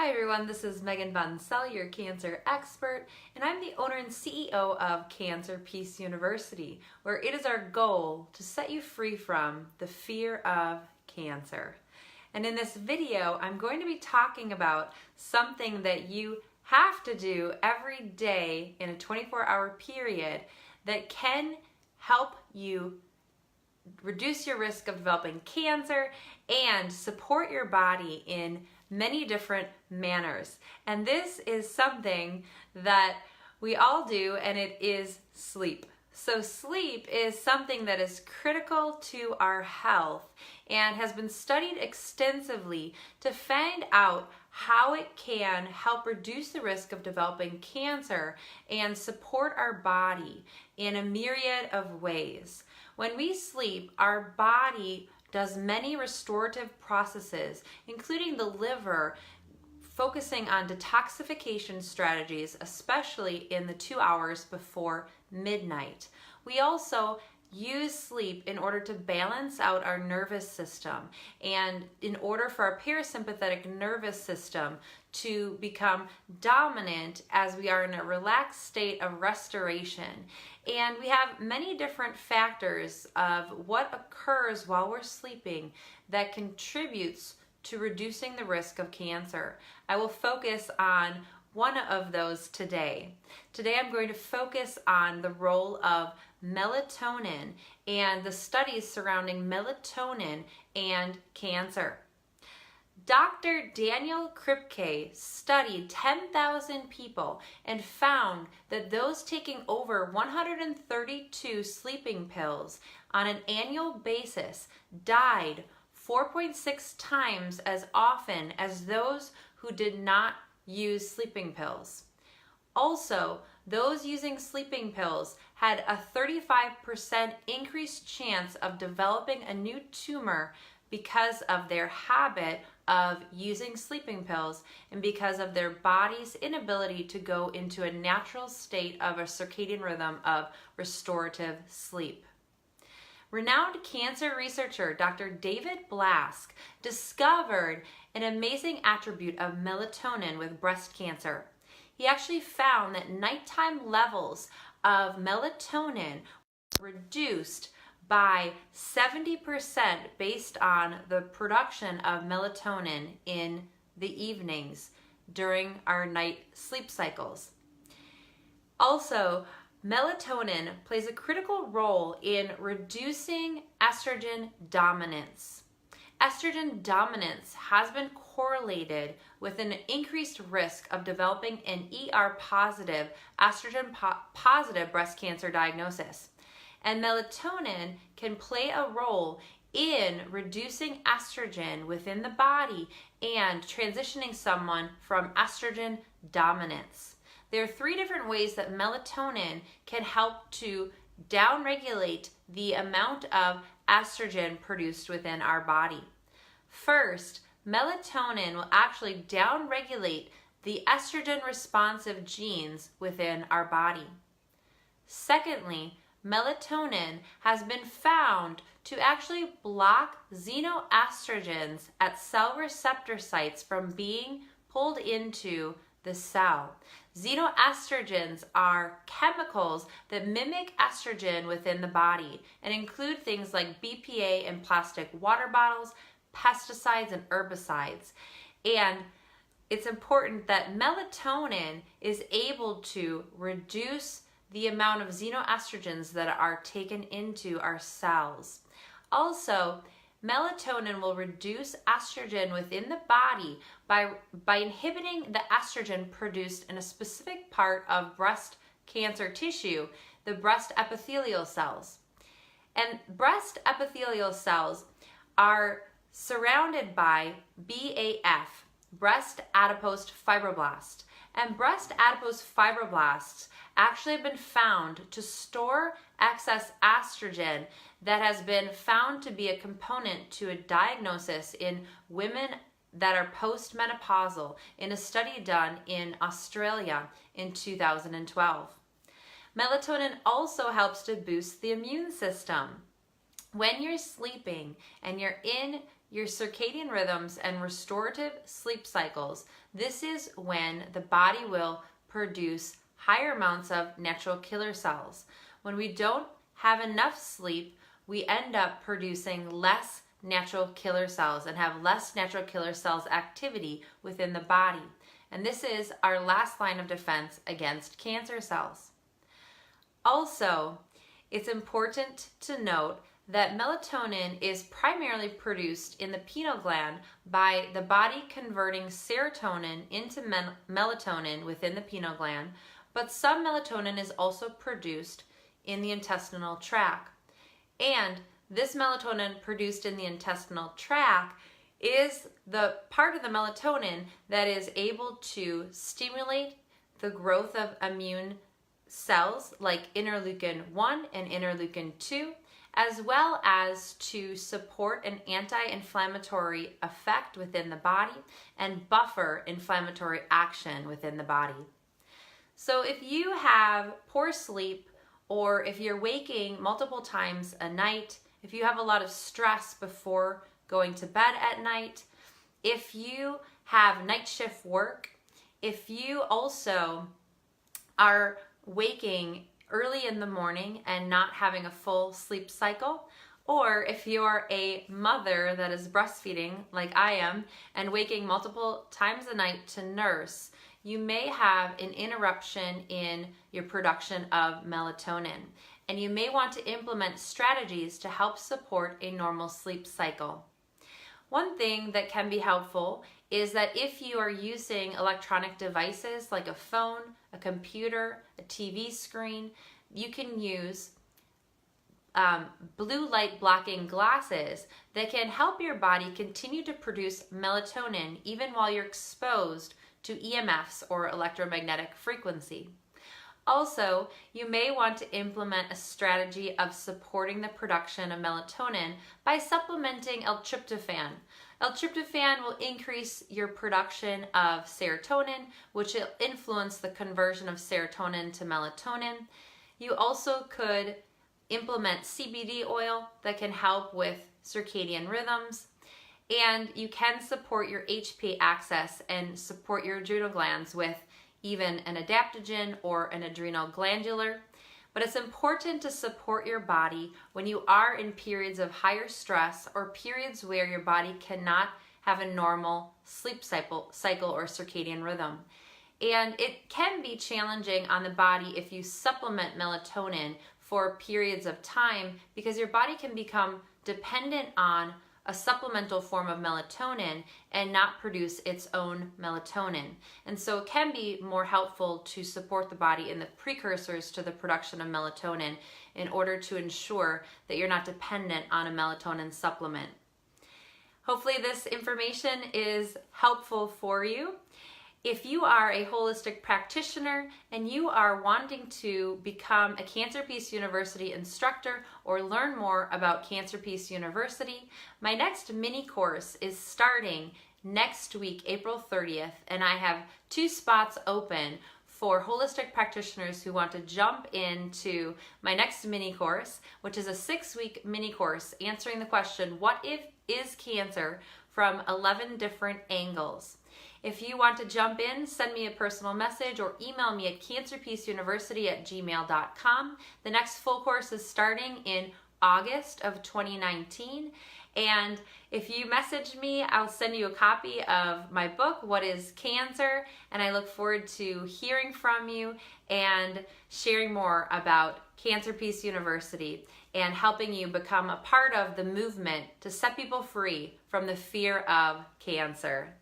Hi everyone, this is Megan Bunsell, your cancer expert, and I'm the owner and CEO of Cancer Peace University, where it is our goal to set you free from the fear of cancer. And in this video, I'm going to be talking about something that you have to do every day in a 24-hour period that can help you reduce your risk of developing cancer and support your body in many different manners. And this is something that we all do, and it is sleep. So sleep is something that is critical to our health and has been studied extensively to find out how it can help reduce the risk of developing cancer and support our body in a myriad of ways. When we sleep, our body does many restorative processes, including the liver, focusing on detoxification strategies, especially in the 2 hours before midnight. We also use sleep in order to balance out our nervous system and in order for our parasympathetic nervous system to become dominant as we are in a relaxed state of restoration. And we have many different factors of what occurs while we're sleeping that contributes to reducing the risk of cancer. I will focus on one of those today. Today I'm going to focus on the role of melatonin and the studies surrounding melatonin and cancer. Dr. Daniel Kripke studied 10,000 people and found that those taking over 132 sleeping pills on an annual basis died 4.6 times as often as those who did not use sleeping pills. Also, those using sleeping pills had a 35% increased chance of developing a new tumor because of their habit of using sleeping pills and because of their body's inability to go into a natural state of a circadian rhythm of restorative sleep. Renowned cancer researcher Dr. David Blask discovered an amazing attribute of melatonin with breast cancer. He actually found that nighttime levels of melatonin were reduced by 70% based on the production of melatonin in the evenings during our night sleep cycles. Also, melatonin plays a critical role in reducing estrogen dominance. Estrogen dominance has been correlated with an increased risk of developing an ER-positive, estrogen-positive breast cancer diagnosis. And melatonin can play a role in reducing estrogen within the body and transitioning someone from estrogen dominance. There are 3 different ways that melatonin can help to downregulate the amount of estrogen produced within our body. First, melatonin will actually downregulate the estrogen responsive genes within our body. Secondly, melatonin has been found to actually block xenoestrogens at cell receptor sites from being pulled into the cell. Xenoestrogens are chemicals that mimic estrogen within the body and include things like BPA in plastic water bottles, pesticides, and herbicides. And it's important that melatonin is able to reduce the amount of xenoestrogens that are taken into our cells. Also, melatonin will reduce estrogen within the body by inhibiting the estrogen produced in a specific part of breast cancer tissue, the breast epithelial cells. And breast epithelial cells are surrounded by BAF, breast adipose fibroblast. And breast adipose fibroblasts actually have been found to store excess estrogen that has been found to be a component to a diagnosis in women that are postmenopausal in a study done in Australia in 2012. Melatonin also helps to boost the immune system. When you're sleeping and you're in your circadian rhythms and restorative sleep cycles, this is when the body will produce higher amounts of natural killer cells. When we don't have enough sleep, we end up producing less natural killer cells and have less natural killer cells activity within the body. And this is our last line of defense against cancer cells. Also, it's important to note that melatonin is primarily produced in the pineal gland by the body converting serotonin into melatonin within the pineal gland, but some melatonin is also produced in the intestinal tract. And this melatonin produced in the intestinal tract is the part of the melatonin that is able to stimulate the growth of immune cells like interleukin 1 and interleukin 2, as well as to support an anti-inflammatory effect within the body and buffer inflammatory action within the body. So if you have poor sleep, or if you're waking multiple times a night, if you have a lot of stress before going to bed at night, if you have night shift work, if you also are waking early in the morning and not having a full sleep cycle, or if you're a mother that is breastfeeding like I am and waking multiple times a night to nurse, you may have an interruption in your production of melatonin, and you may want to implement strategies to help support a normal sleep cycle. One thing that can be helpful is that if you are using electronic devices like a phone, a computer, a TV screen, you can use blue light blocking glasses that can help your body continue to produce melatonin even while you're exposed to EMFs or electromagnetic frequency. Also, you may want to implement a strategy of supporting the production of melatonin by supplementing L-tryptophan. L-tryptophan will increase your production of serotonin, which will influence the conversion of serotonin to melatonin. You also could implement CBD oil that can help with circadian rhythms. And you can support your HPA axis and support your adrenal glands with even an adaptogen or an adrenal glandular. But it's important to support your body when you are in periods of higher stress or periods where your body cannot have a normal sleep cycle or circadian rhythm. And it can be challenging on the body if you supplement melatonin for periods of time, because your body can become dependent on a supplemental form of melatonin and not produce its own melatonin. And so it can be more helpful to support the body in the precursors to the production of melatonin in order to ensure that you're not dependent on a melatonin supplement. Hopefully this information is helpful for you. If you are a holistic practitioner and you are wanting to become a Cancer Peace University instructor or learn more about Cancer Peace University, my next mini course is starting next week, April 30th, and I have 2 spots open for holistic practitioners who want to jump into my next mini course, which is a 6-week mini course answering the question, what is cancer, from 11 different angles. If you want to jump in, send me a personal message or email me at cancerpeaceuniversity@gmail.com. The next full course is starting in August of 2019. And if you message me, I'll send you a copy of my book, What is Cancer? And I look forward to hearing from you and sharing more about Cancer Peace University and helping you become a part of the movement to set people free from the fear of cancer.